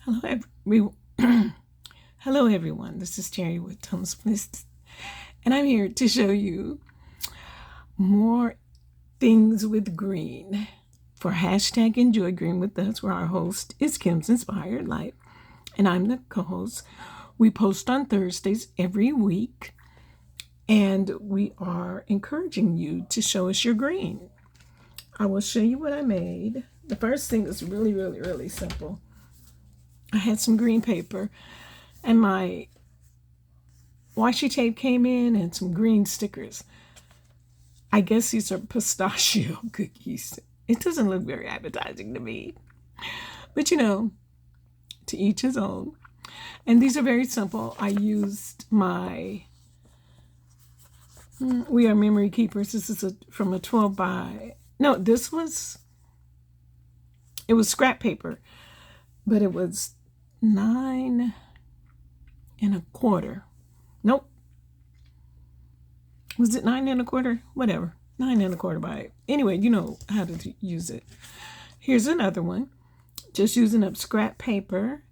Hello, Hello, everyone. This is Terry with Tom's List, and I'm here to show you more things with green for hashtag Enjoy Green with Us, where our host is Kim's Inspired Life, and I'm the co-host. We post on Thursdays every week, and we are encouraging you to show us your green. I will show you what I made. The first thing is really simple. I had some green paper and my washi tape came in and some green stickers. I guess these are pistachio cookies. It doesn't look very appetizing to me, but to each his own. And these are very simple. I used my We Are Memory Keepers. This is from a 12 by, no, it was scrap paper, but it was 9 1/4. Nope. Was it 9 1/4? Whatever. 9 1/4 by. Anyway, you know how to use it. Here's another one. Just using up scrap paper.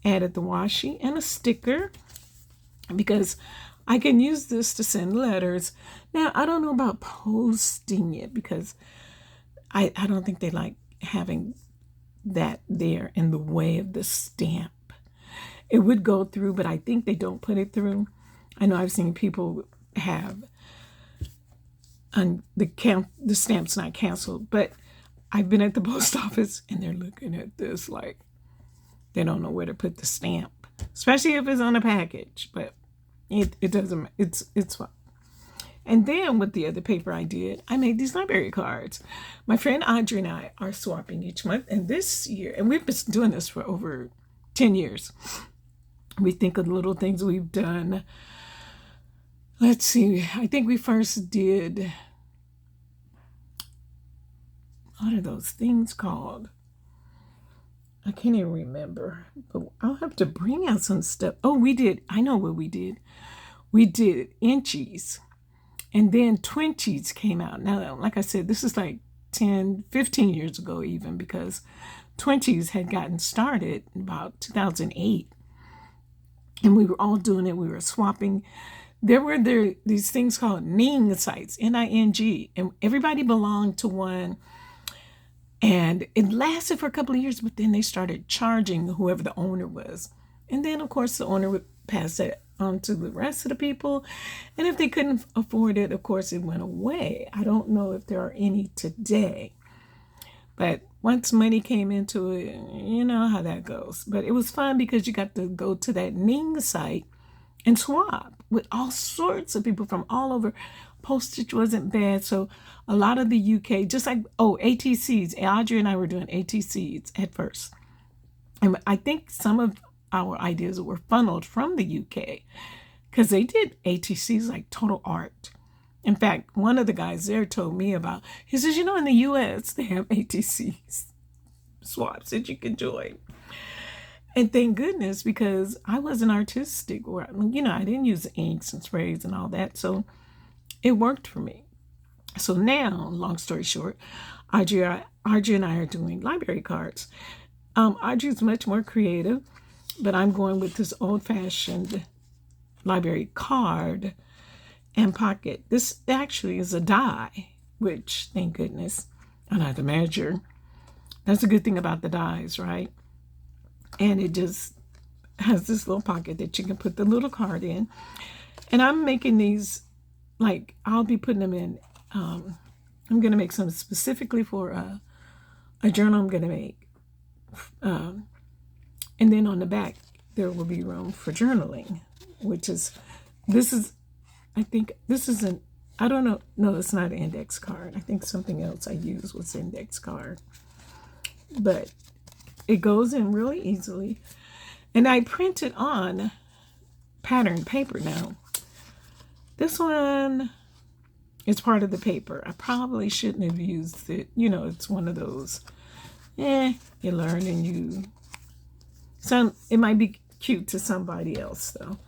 Added the washi and a sticker because I can use this to send letters. Now, I don't know about posting it because I don't think they like having that there in the way of the stamp. It would go through, but I think they don't put it through. I know I've seen people have the stamps not canceled, but I've been at the post office and they're looking at this like they don't know where to put the stamp, especially if it's on a package. But it doesn't. It's fine. And then with the other paper I did, I made these library cards. My friend Audrey and I are swapping each month. And this year, and we've been doing this for over 10 years. We think of the little things we've done. Let's see. I think we first did, what are those things called? I can't even remember. But I'll have to bring out some stuff. Oh, we did. I know what we did. We did inchies. And then Twinchies came out. Now, like I said, this is like 10, 15 years ago even, because Twinchies had gotten started in about 2008. And we were all doing it. We were swapping. There were these things called Ning sites, Ning, and everybody belonged to one. And it lasted for a couple of years, but then they started charging whoever the owner was. And then, of course, the owner would pass that on to the rest of the people. And if they couldn't afford it, of course, it went away. I don't know if there are any today. But once money came into it, you know how that goes. But it was fun because you got to go to that Ning site and swap with all sorts of people from all over. Postage wasn't bad. So a lot of the UK, just like, ATCs. Audrey and I were doing ATCs at first. And I think some of our ideas were funneled from the UK because they did ATCs like Total Art. In fact, one of the guys there told me about, he says, in the US, they have ATCs swaps that you can join. And thank goodness, because I wasn't artistic, or, I didn't use inks and sprays and all that. So it worked for me. So now, long story short, Audrey and I are doing library cards. Audrey's much more creative, but I'm going with this old-fashioned library card and pocket. This actually is a die, which, thank goodness, I don't have to measure. That's a good thing about the dies, right? And it just has this little pocket that you can put the little card in. And I'm making these, like, I'll be putting them in. I'm going to make some specifically for a journal I'm going to make. And then on the back, there will be room for journaling, I think this isn't, I don't know. No, it's not an index card. I think something else I used was index card. But it goes in really easily. And I printed on pattern paper now. This one is part of the paper. I probably shouldn't have used it. It's one of those, you learn and it might be cute to somebody else though.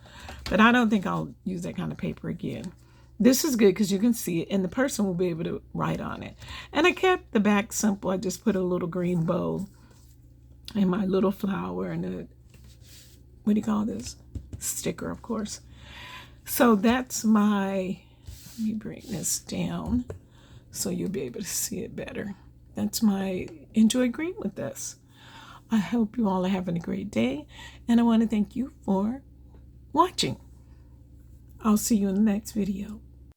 But I don't think I'll use that kind of paper again. This is good because you can see it and the person will be able to write on it. And I kept the back simple. I just put a little green bow and my little flower and a, what do you call this? Sticker, of course. So that's my, let me bring this down so you'll be able to see it better. That's my enjoy green with this. I hope you all are having a great day, and I want to thank you for watching. I'll see you in the next video.